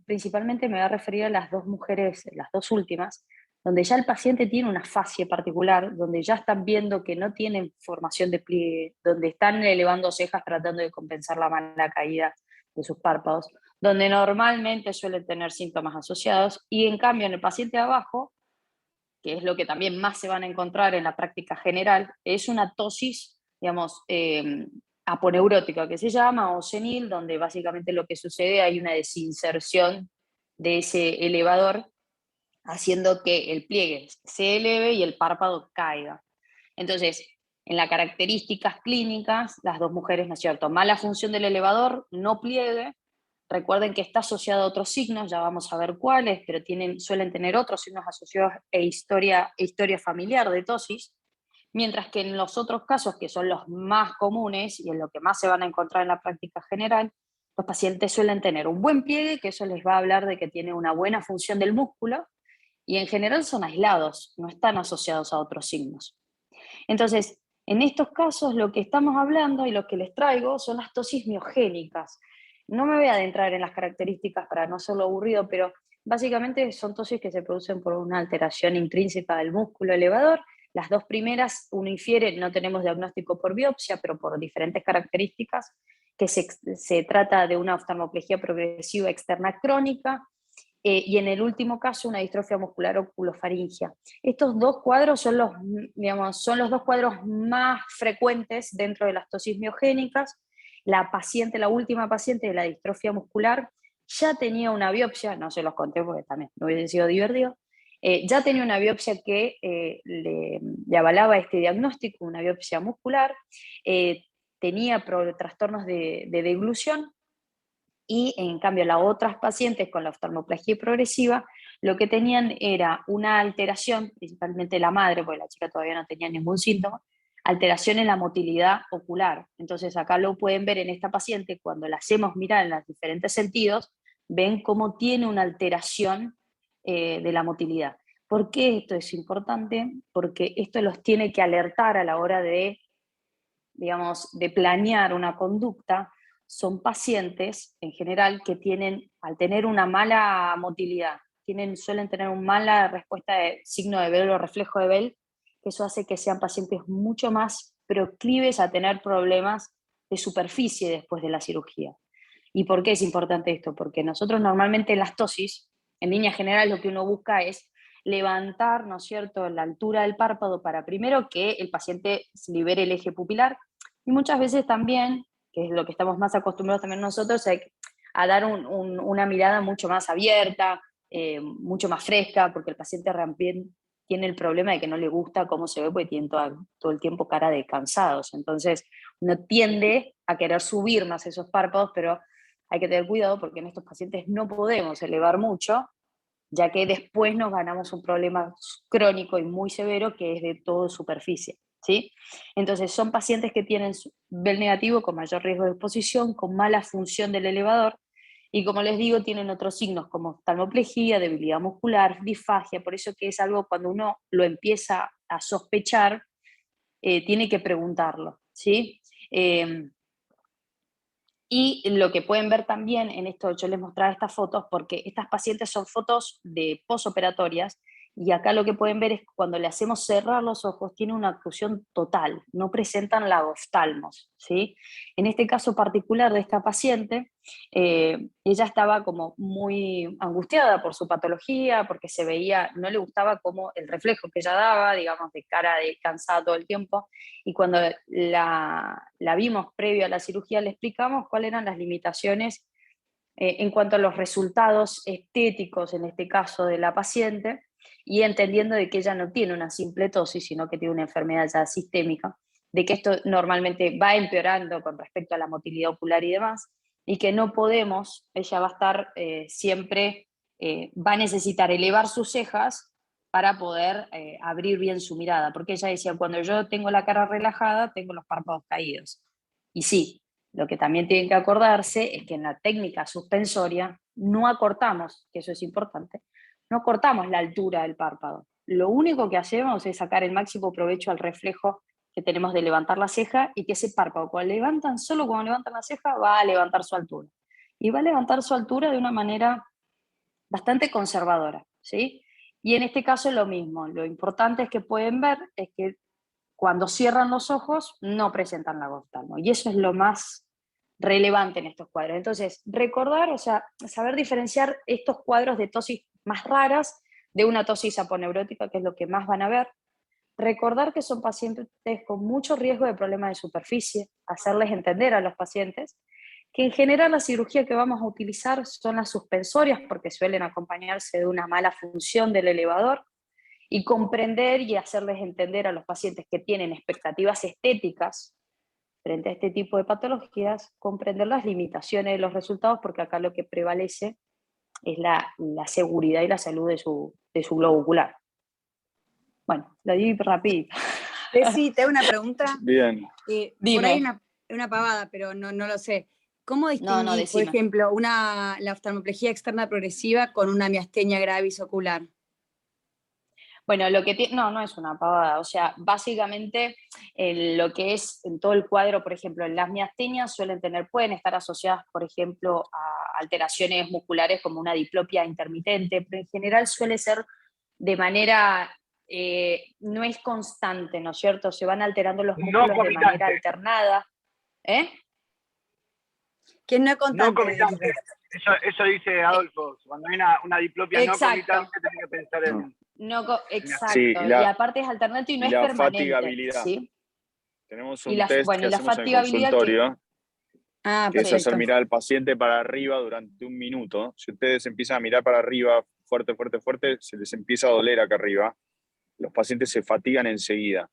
principalmente me voy a referir a las 2 mujeres, las 2 últimas, donde ya el paciente tiene una fascia particular, donde ya están viendo que no tienen formación de pliegue, donde están elevando cejas tratando de compensar la mala caída de sus párpados, donde normalmente suelen tener síntomas asociados, y en cambio en el paciente de abajo, que es lo que también más se van a encontrar en la práctica general, es una tosis, digamos, aponeurótica que se llama, o senil, donde básicamente lo que sucede, hay una desinserción de ese elevador, haciendo que el pliegue se eleve y el párpado caiga. Entonces, en las características clínicas, las 2 mujeres, ¿no es cierto? Mala función del elevador, no pliegue. Recuerden que está asociado a otros signos, ya vamos a ver cuáles, pero suelen tener otros signos asociados historia familiar de tosis, mientras que en los otros casos, que son los más comunes y en lo que más se van a encontrar en la práctica general, los pacientes suelen tener un buen pliegue, que eso les va a hablar de que tiene una buena función del músculo, y en general son aislados, no están asociados a otros signos. Entonces, en estos casos lo que estamos hablando y lo que les traigo son las tosis miogénicas. No me voy a adentrar en las características para no hacerlo aburrido, pero básicamente son tosis que se producen por una alteración intrínseca del músculo elevador. Las 2 primeras, uno infiere, no tenemos diagnóstico por biopsia, pero por diferentes características, que se trata de una oftalmoplegia progresiva externa crónica, y en el último caso una distrofia muscular oculofaringia. Estos 2 cuadros son los 2 cuadros más frecuentes dentro de las tosis miogénicas. La última paciente de la distrofia muscular ya tenía una biopsia, no se los conté porque también no hubiese sido divertido, ya tenía una biopsia que le avalaba este diagnóstico, una biopsia muscular, tenía trastornos de deglución, y en cambio las otras pacientes con la oftalmoplegia progresiva lo que tenían era una alteración, principalmente la madre, porque la chica todavía no tenía ningún síntoma, alteración en la motilidad ocular. Entonces acá lo pueden ver en esta paciente, cuando la hacemos mirar en los diferentes sentidos, ven cómo tiene una alteración de la motilidad. ¿Por qué esto es importante? Porque esto los tiene que alertar a la hora de, digamos, de planear una conducta. Son pacientes en general que tienen, al tener una mala motilidad, suelen tener una mala respuesta de signo de Bell o reflejo de Bell, que eso hace que sean pacientes mucho más proclives a tener problemas de superficie después de la cirugía. ¿Y por qué es importante esto? Porque nosotros normalmente en las tosis, en línea general, lo que uno busca es levantar, ¿no es cierto?, la altura del párpado para primero que el paciente libere el eje pupilar, y muchas veces también, que es lo que estamos más acostumbrados también nosotros, a dar una mirada mucho más abierta, mucho más fresca, porque el paciente tiene el problema de que no le gusta cómo se ve, porque tiene todo el tiempo cara de cansados. Entonces uno tiende a querer subir más esos párpados, pero hay que tener cuidado porque en estos pacientes no podemos elevar mucho, ya que después nos ganamos un problema crónico y muy severo que es de todo superficie, ¿sí? Entonces son pacientes que tienen Bell negativo con mayor riesgo de exposición, con mala función del elevador, y como les digo, tienen otros signos como oftalmoplegia, debilidad muscular, disfagia. Por eso que es algo, cuando uno lo empieza a sospechar, tiene que preguntarlo, ¿sí? Y lo que pueden ver también en esto, yo les mostraba estas fotos, porque estas pacientes son fotos de posoperatorias, y acá lo que pueden ver es que cuando le hacemos cerrar los ojos, tiene una oclusión total, no presentan lagoftalmos, ¿sí? En este caso particular de esta paciente, ella estaba como muy angustiada por su patología, porque se veía, no le gustaba como el reflejo que ella daba, digamos, de cara de cansada todo el tiempo, y cuando la vimos previo a la cirugía le explicamos cuáles eran las limitaciones en cuanto a los resultados estéticos, en este caso de la paciente, y entendiendo de que ella no tiene una simple tosis, sino que tiene una enfermedad ya sistémica, de que esto normalmente va empeorando con respecto a la motilidad ocular y demás, y que no podemos, ella va a estar siempre, va a necesitar elevar sus cejas para poder abrir bien su mirada, porque ella decía, cuando yo tengo la cara relajada, tengo los párpados caídos. Y sí, lo que también tienen que acordarse es que en la técnica suspensoria no acortamos, que eso es importante, no cortamos la altura del párpado. Lo único que hacemos es sacar el máximo provecho al reflejo que tenemos de levantar la ceja, y que ese párpado, solo cuando levantan la ceja, va a levantar su altura. Y va a levantar su altura de una manera bastante conservadora, ¿sí? Y en este caso es lo mismo. Lo importante es que pueden ver es que cuando cierran los ojos no presentan lagoftalmo. Y eso es lo más relevante en estos cuadros. Entonces, recordar, o sea, saber diferenciar estos cuadros de tosis más raras de una tosis aponeurótica, que es lo que más van a ver. Recordar que son pacientes con mucho riesgo de problemas de superficie, hacerles entender a los pacientes que en general la cirugía que vamos a utilizar son las suspensorias, porque suelen acompañarse de una mala función del elevador, y comprender y hacerles entender a los pacientes que tienen expectativas estéticas frente a este tipo de patologías, comprender las limitaciones de los resultados, porque acá lo que prevalece es la seguridad y la salud de su globo ocular. Bueno, lo di rapidito. Sí, te hago una pregunta. Bien. Por ahí una pavada, pero no lo sé. ¿Cómo distinguir, por ejemplo, la oftalmoplejía externa progresiva con una miastenia gravis ocular? Bueno, lo que no es una pavada, o sea, básicamente lo que es en todo el cuadro, por ejemplo, las miastenias pueden estar asociadas, por ejemplo, a alteraciones musculares como una diplopia intermitente, pero en general suele ser de manera, no es constante, ¿no es cierto? Se van alterando los músculos de manera alternada. Que no es constante. No comitante. Eso dice Adolfo. Cuando hay una diplopia no comitante, tenés que pensar en... Exacto, sí, y aparte es alternante y no es permanente. Fatigabilidad. ¿Sí? Tenemos un test que hacemos en el fatigabilidad consultorio, que es hacer perfecto. mirar al paciente para arriba durante 1 minuto. Si ustedes empiezan a mirar para arriba fuerte, fuerte, fuerte, se les empieza a doler acá arriba. Los pacientes se fatigan enseguida.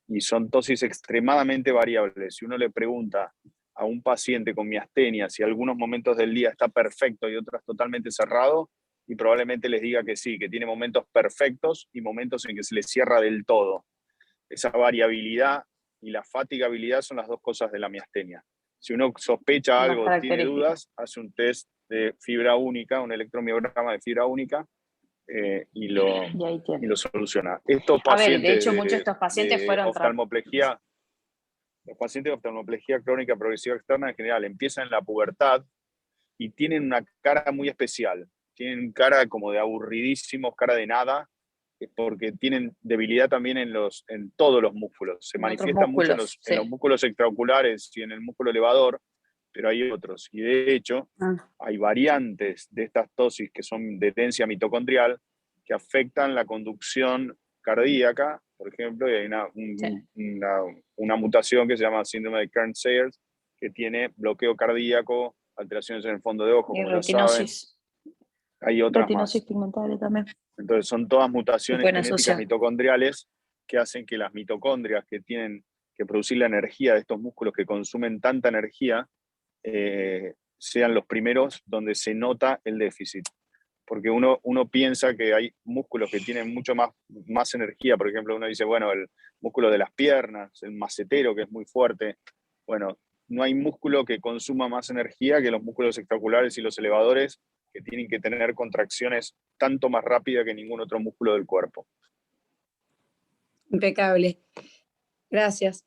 Y son tosis extremadamente variables. Si uno le pregunta a un paciente con miastenia si algunos momentos del día está perfecto y otros totalmente cerrado, y probablemente les diga que sí, que tiene momentos perfectos y momentos en que se le cierra del todo. Esa variabilidad y la fatigabilidad son las dos cosas de la miastenia. Si uno sospecha algo, tiene dudas, hace un test de fibra única, un electromiograma de fibra única, y lo soluciona. Estos pacientes, de hecho, muchos de estos pacientes fueron oftalmoplejía, los pacientes de oftalmoplejía crónica progresiva externa en general empiezan en la pubertad y tienen una cara muy especial. Tienen cara como de aburridísimos, cara de nada, porque tienen debilidad también en todos los músculos. Se manifiesta mucho en los músculos extraoculares y en el músculo elevador, pero hay otros. Y de hecho, hay variantes de estas tosis que son de herencia mitocondrial que afectan la conducción cardíaca, por ejemplo, y hay una mutación que se llama síndrome de Kearns-Sayers, que tiene bloqueo cardíaco, alteraciones en el fondo de ojo, como ya saben. Hay otras más. Pigmentaria también. Entonces son todas mutaciones genéticas mitocondriales que hacen que las mitocondrias que tienen que producir la energía de estos músculos que consumen tanta energía sean los primeros donde se nota el déficit. Porque uno piensa que hay músculos que tienen mucho más energía. Por ejemplo, uno dice, bueno, el músculo de las piernas, el macetero, que es muy fuerte. Bueno, no hay músculo que consuma más energía que los músculos extraoculares y los elevadores, que tienen que tener contracciones tanto más rápidas que ningún otro músculo del cuerpo. Impecable. Gracias.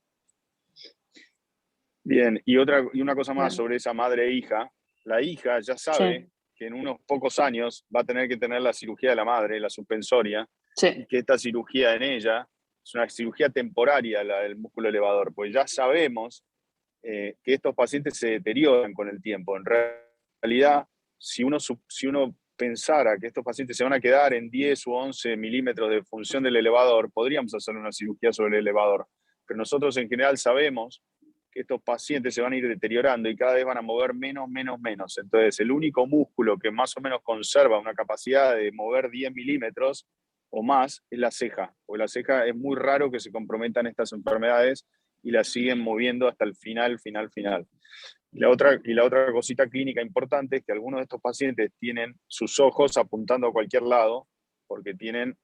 Bien, y una cosa más sobre esa madre e hija. La hija ya sabe que en unos pocos años va a tener que tener la cirugía de la madre, la suspensoria, y que esta cirugía en ella es una cirugía temporaria, la del músculo elevador, pues ya sabemos que estos pacientes se deterioran con el tiempo. En realidad, si uno pensara que estos pacientes se van a quedar en 10 u 11 milímetros de función del elevador, podríamos hacer una cirugía sobre el elevador. Pero nosotros en general sabemos que estos pacientes se van a ir deteriorando y cada vez van a mover menos. Entonces, el único músculo que más o menos conserva una capacidad de mover 10 milímetros o más es la ceja, porque la ceja es muy raro que se comprometan estas enfermedades y la siguen moviendo hasta el final. Y la otra cosita clínica importante es que algunos de estos pacientes tienen sus ojos apuntando a cualquier lado porque tienen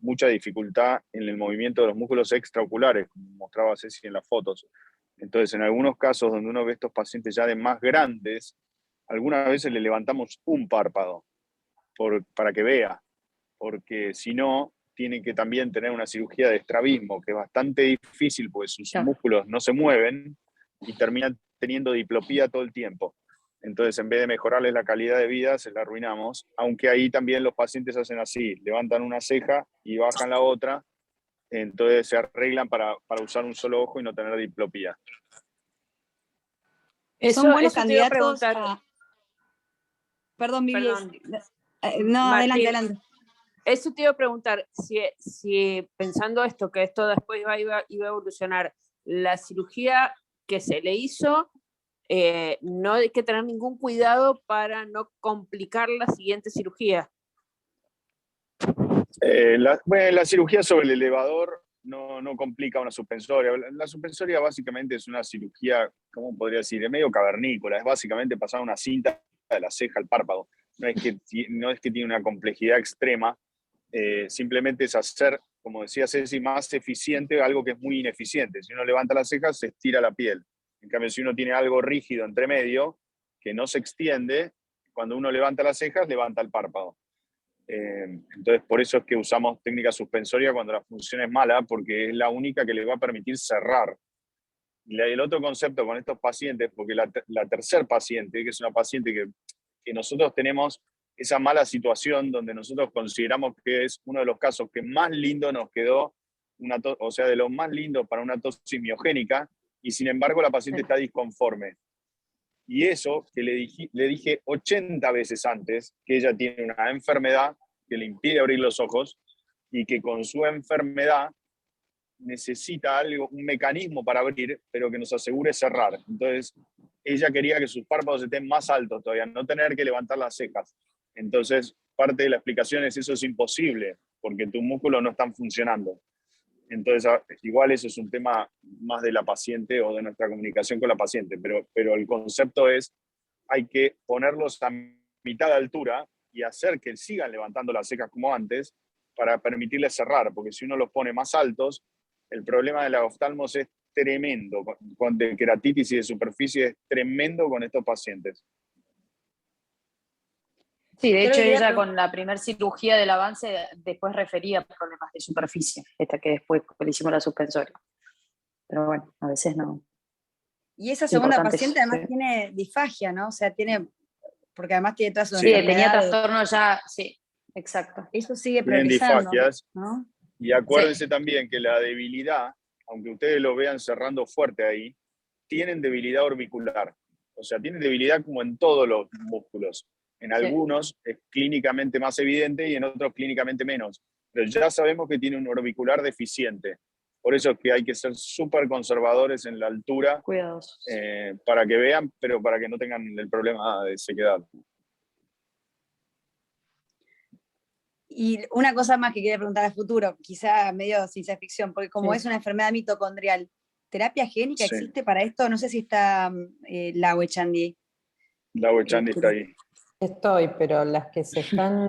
mucha dificultad en el movimiento de los músculos extraoculares, como mostraba Ceci en las fotos. Entonces, en algunos casos donde uno ve estos pacientes ya de más grandes, algunas veces le levantamos un párpado para que vea, porque si no, tienen que también tener una cirugía de estrabismo, que es bastante difícil porque sus músculos no se mueven y terminan teniendo diplopía todo el tiempo. Entonces, en vez de mejorarles la calidad de vida, se la arruinamos, aunque ahí también los pacientes hacen así, levantan una ceja y bajan la otra, entonces se arreglan para usar un solo ojo y no tener diplopía. Son buenos candidatos Perdón, Vivi. No, Martín, adelante. Eso te iba a preguntar, si pensando esto, que esto después iba a evolucionar, la cirugía que se le hizo, no hay que tener ningún cuidado para no complicar la siguiente cirugía. La cirugía sobre el elevador no complica una suspensoria. La suspensoria básicamente es una cirugía, ¿cómo podría decir? Es medio cavernícola, es básicamente pasar una cinta de la ceja al párpado. No es que tiene una complejidad extrema, simplemente es hacer, como decía Ceci, más eficiente algo que es muy ineficiente. Si uno levanta las cejas, se estira la piel. En cambio, si uno tiene algo rígido entre medio, que no se extiende, cuando uno levanta las cejas, levanta el párpado. Entonces, por eso es que usamos técnica suspensoria cuando la función es mala, porque es la única que le va a permitir cerrar. Y el otro concepto con estos pacientes, porque la tercer paciente, que es una paciente que nosotros tenemos esa mala situación donde nosotros consideramos que es uno de los casos que más lindo nos quedó, o sea, de lo más lindo para una tos miogénica, y sin embargo la paciente está disconforme. Y eso que le dije 80 veces antes, que ella tiene una enfermedad que le impide abrir los ojos y que con su enfermedad necesita un mecanismo para abrir, pero que nos asegure cerrar. Entonces, ella quería que sus párpados estén más altos todavía, no tener que levantar las cejas. Entonces, parte de la explicación es eso es imposible, porque tus músculos no están funcionando. Entonces, igual eso es un tema más de la paciente o de nuestra comunicación con la paciente, pero el concepto es, hay que ponerlos a mitad de altura y hacer que sigan levantando las cejas como antes para permitirles cerrar, porque si uno los pone más altos, el problema de la oftalmos es tremendo, de queratitis y de superficie es tremendo con estos pacientes. Sí, de hecho ella con la primera cirugía del avance después refería problemas de superficie, esta que después le hicimos la suspensoria. Pero bueno, a veces no. Y esa segunda paciente además tiene disfagia, ¿no? O sea, porque además tiene todas sus enfermedades. Tenía trastorno ya, sí, exacto. Eso sigue progresando, ¿no? Y acuérdense también que la debilidad, aunque ustedes lo vean cerrando fuerte ahí, tienen debilidad orbicular. O sea, tienen debilidad como en todos los músculos. En algunos es clínicamente más evidente y en otros clínicamente menos. Pero ya sabemos que tiene un orbicular deficiente. Por eso es que hay que ser súper conservadores en la altura. Cuidadosos. Para que vean, pero para que no tengan el problema de sequedad. Y una cosa más que quería preguntar al futuro, quizá medio ciencia ficción, porque como es una enfermedad mitocondrial, ¿terapia génica existe para esto? No sé si está Lau Echandi. Lau Echandi está ahí. Estoy, pero las que se están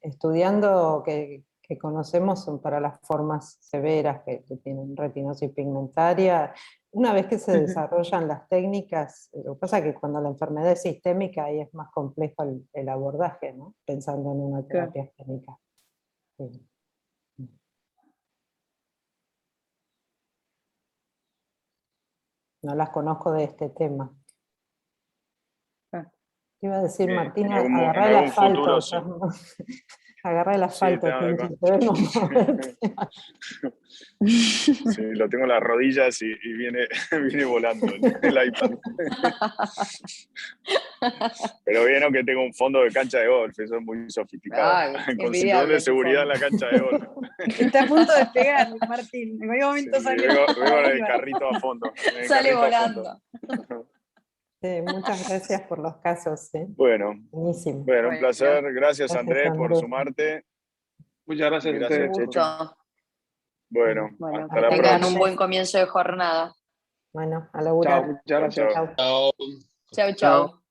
estudiando, que conocemos, son para las formas severas que tienen retinosis pigmentaria. Una vez que se desarrollan las técnicas, lo que pasa es que cuando la enfermedad es sistémica ahí es más complejo el abordaje, ¿no? Pensando en una terapia génica. Sí. no las conozco de este tema. Iba a decir, Martina, en agarrá el algún asfalto. futuro, Agarrá el asfalto, tengo Tinchi, te vemos moverte. Sí, lo tengo en las rodillas y viene volando el iPad. Pero bien, que tengo un fondo de cancha de golf, eso es muy sofisticado. Ay, Con cinturón de seguridad en la cancha de golf. Está a punto de pegar, Martín. En cualquier momento sale. Vengo en el carrito a fondo. Sale volando. Sí, muchas gracias por los casos. Bueno, buenísimo. Un placer. Gracias, Gracias, Andrés, por Andrés. sumarte. Muchas gracias a ustedes. Checho. Bueno, Bueno, hasta que la tengan próxima. un buen comienzo de jornada. Bueno, a laburar. Chao, muchas gracias. Chao. Chau, chau.